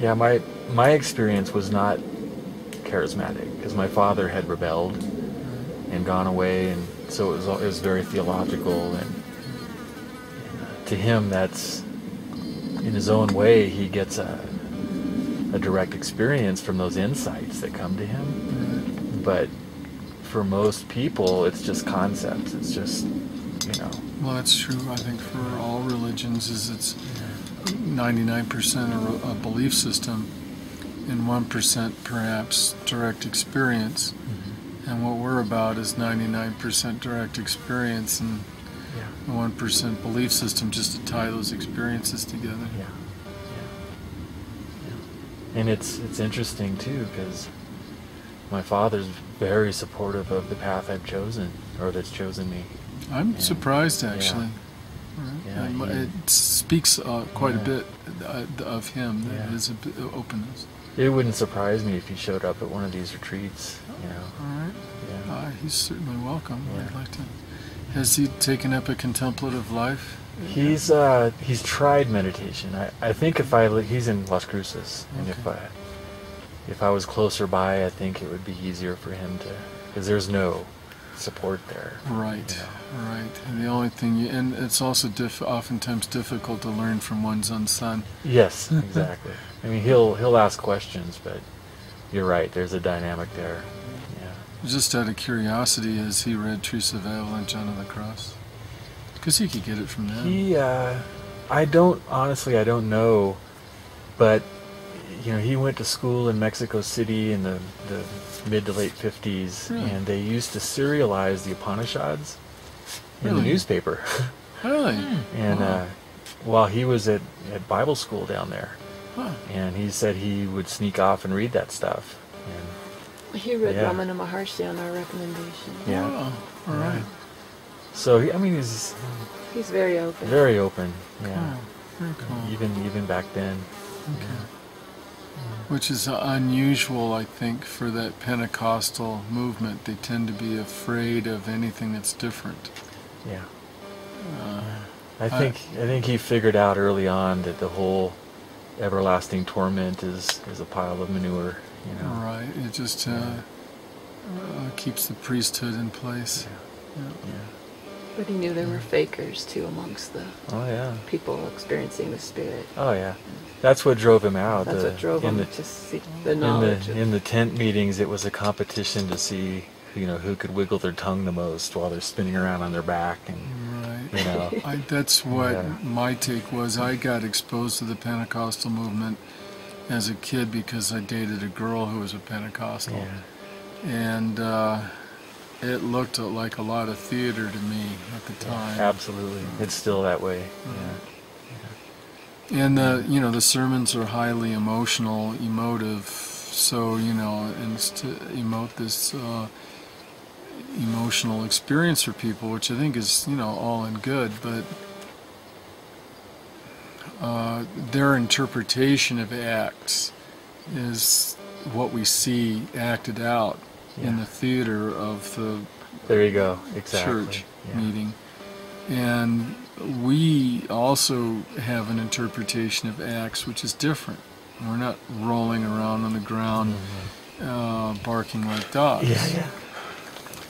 Yeah, my experience was not charismatic because my father had rebelled and gone away, and so it was very theological, and to him that's, in his own way, he gets a direct experience from those insights that come to him. But for most people, it's just concepts. It's just, Well, that's true. I think for all religions, it's 99% a belief system and 1% perhaps direct experience. And what we're about is 99% direct experience and 1% belief system, just to tie those experiences together. And it's interesting too, because my father's very supportive of the path I've chosen, or that's chosen me. I'm surprised, actually. It speaks quite a bit of him, his openness. It wouldn't surprise me if he showed up at one of these retreats. All right. He's certainly welcome. I'd like to. Has he taken up a contemplative life? He's tried meditation. I think he's in Las Cruces, and if I was closer by, I think it would be easier for him to, because there's no support there. Right. And the only thing, and it's also oftentimes difficult to learn from one's own son. Yes, exactly. I mean, he'll ask questions, but you're right. There's a dynamic there. Just out of curiosity, has he read Teresa of Avila, John of the Cross? Because he could get it from them. I don't know, but he went to school in Mexico City in the mid to late 50s, and they used to serialize the Upanishads in the newspaper. Really? And while he was at Bible school down there, and he said he would sneak off and read that stuff. He read Ramana Maharshi on our recommendation. All right. So he's very open. Very open. Yeah. Very cool. Even back then. Okay. Which is unusual, I think, for that Pentecostal movement. They tend to be afraid of anything that's different. Yeah. I think he figured out early on that the whole everlasting torment is a pile of manure. Right. It just keeps the priesthood in place. But he knew there were fakers too amongst the people experiencing the Spirit. Oh yeah, that's what drove him out. That's what drove him to seek the knowledge. In the tent meetings, it was a competition to see who could wiggle their tongue the most while they're spinning around on their back. And that's what my take was. I got exposed to the Pentecostal movement as a kid because I dated a girl who was a Pentecostal, and it looked like a lot of theater to me at the time. Absolutely, it's still that way. And the sermons are highly emotive. So and to emote this emotional experience for people, which I think is all in good, but their interpretation of Acts is what we see acted out in the theater of the church meeting. And we also have an interpretation of Acts which is different. We're not rolling around on the ground barking like dogs.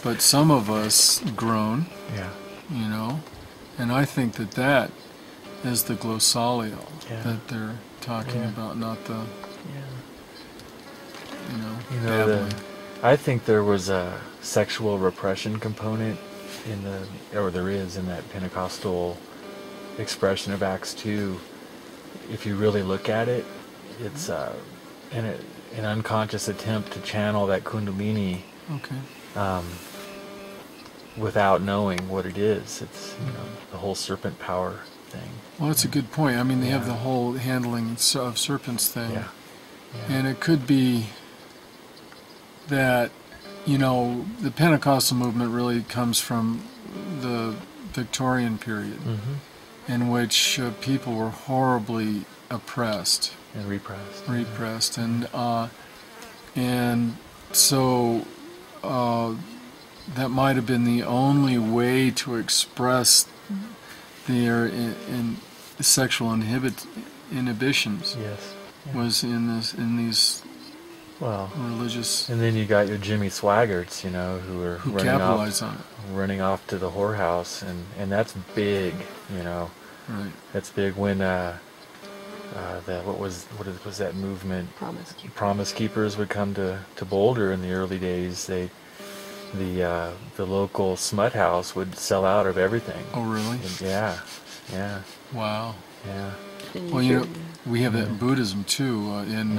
But some of us groan, and I think that is the glossalio that they're talking about, not the, babbling. I think there was a sexual repression component there is in that Pentecostal expression of Acts 2. If you really look at it, it's an unconscious attempt to channel that Kundalini without knowing what it is. It's the whole serpent power thing. Well, that's a good point. I mean, they have the whole handling of serpents thing, and it could be that the Pentecostal movement really comes from the Victorian period, in which people were horribly oppressed and repressed, and so that might have been the only way to express their sexual inhibitions. was in these religious. And then you got your Jimmy Swaggarts, who are running off to the whorehouse, and that's big, Right. That's big when what was that movement? Promise Keepers would come to Boulder in the early days. The local smut house would sell out of everything. Oh, really? Yeah. Wow. Yeah. Well, we have that in Buddhism too. In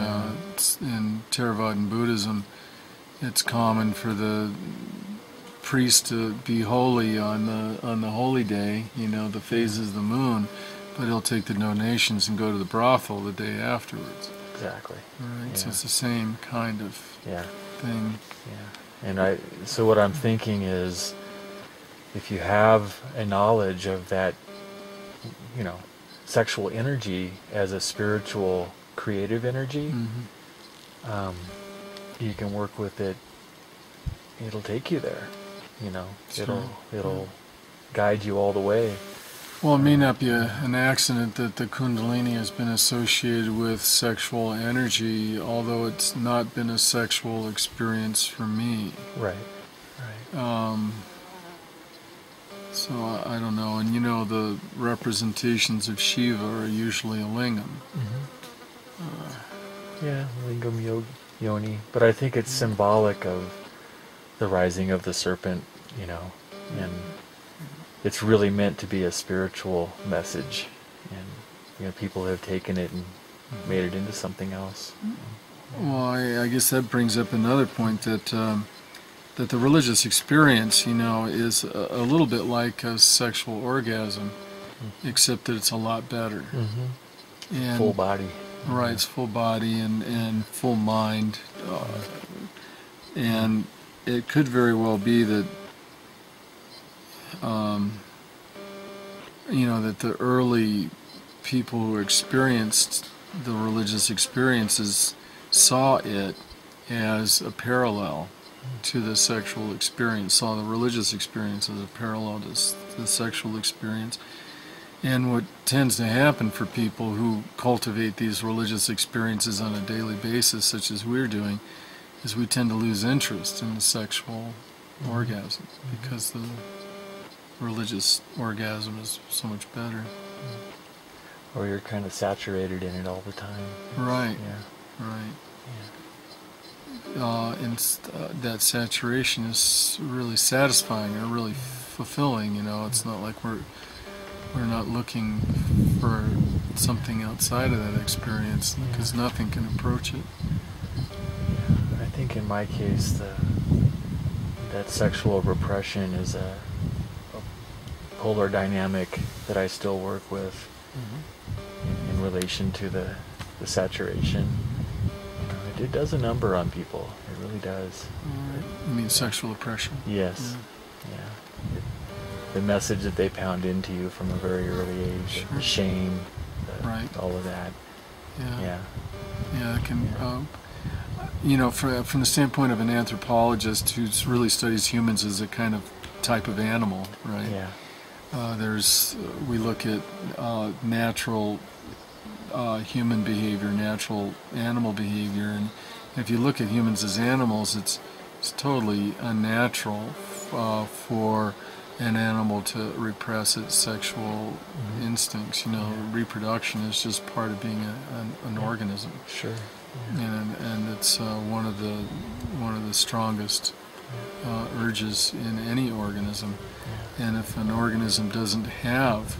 Theravadan Buddhism, it's common for the priest to be holy on the holy day, the phases of the moon, but he'll take the donations and go to the brothel the day afterwards. Exactly. Right. Yeah. So it's the same kind of thing. Yeah. And so what I'm thinking is, if you have a knowledge of that, sexual energy as a spiritual, creative energy, you can work with it. It'll take you there. It'll guide you all the way. Well, it may not be an accident that the Kundalini has been associated with sexual energy, although it's not been a sexual experience for me. Right. So I don't know. And the representations of Shiva are usually a lingam. Lingam yoni. But I think it's symbolic of the rising of the serpent, and it's really meant to be a spiritual message, and people have taken it and made it into something else. Well, I guess that brings up another point that the religious experience, is a little bit like a sexual orgasm, except that it's a lot better. And full body. Right, it's full body and full mind, and it could very well be that that the early people who experienced the religious experiences saw it as a parallel to the sexual experience, saw the religious experience as a parallel to the sexual experience. And what tends to happen for people who cultivate these religious experiences on a daily basis, such as we're doing, is we tend to lose interest in the sexual orgasm because the religious orgasm is so much better. Or you're kind of saturated in it all the time. Right. Yeah. Right. And that saturation is really satisfying or really fulfilling. It's not like we're not looking for something outside of that experience, because nothing can approach it. I think in my case, that sexual repression is a polar dynamic that I still work with in relation to the saturation. It does a number on people. It really does. You mean sexual oppression? Yes. Yeah. The message that they pound into you from a very early age, shame, all of that. Yeah, it can. From the standpoint of an anthropologist who really studies humans as a kind of type of animal, right? Yeah. We look at natural human behavior, natural animal behavior, and if you look at humans as animals, it's totally unnatural for an animal to repress its sexual instincts. Reproduction is just part of being an organism. Sure. And it's one of the strongest urges in any organism. And if an organism doesn't have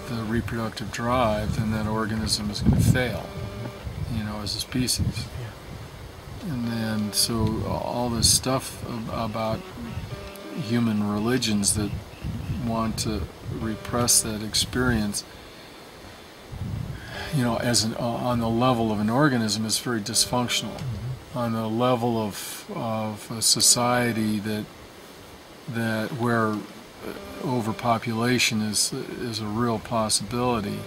the reproductive drive, then that organism is going to fail, as a species. And then so all this stuff about human religions that want to repress that experience, on the level of an organism, is very dysfunctional. On the level of a society that where overpopulation is a real possibility,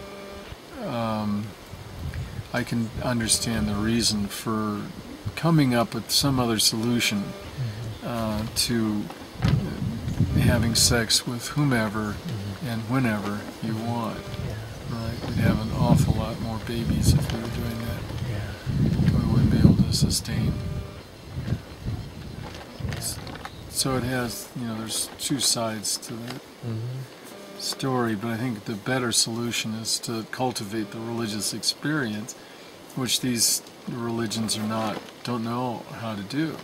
I can understand the reason for coming up with some other solution to having sex with whomever and whenever you want. Right? We'd have an awful lot more babies. babies if we were doing that. Yeah. We wouldn't be able to sustain. So it has, there's two sides to that story, but I think the better solution is to cultivate the religious experience, which these religions don't know how to do.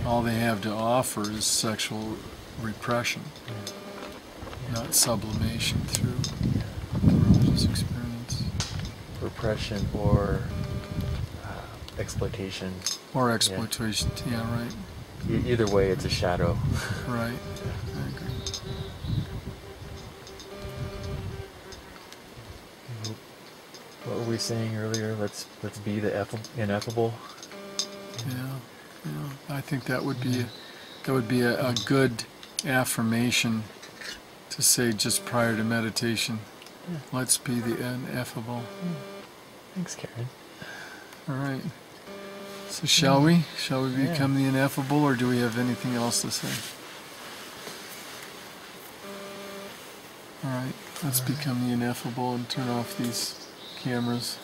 All they have to offer is sexual repression, not sublimation through the religious experience. Repression or exploitation. Or exploitation, yeah right. Either way, it's a shadow. Right, I agree. What were we saying earlier? Let's be the ineffable. Yeah. I think that would be a good affirmation to say just prior to meditation. Yeah. Let's be the ineffable. Thanks, Karen. All right. So shall we? Shall we become the ineffable, or do we have anything else to say? All right. Let's become the ineffable and turn off these cameras.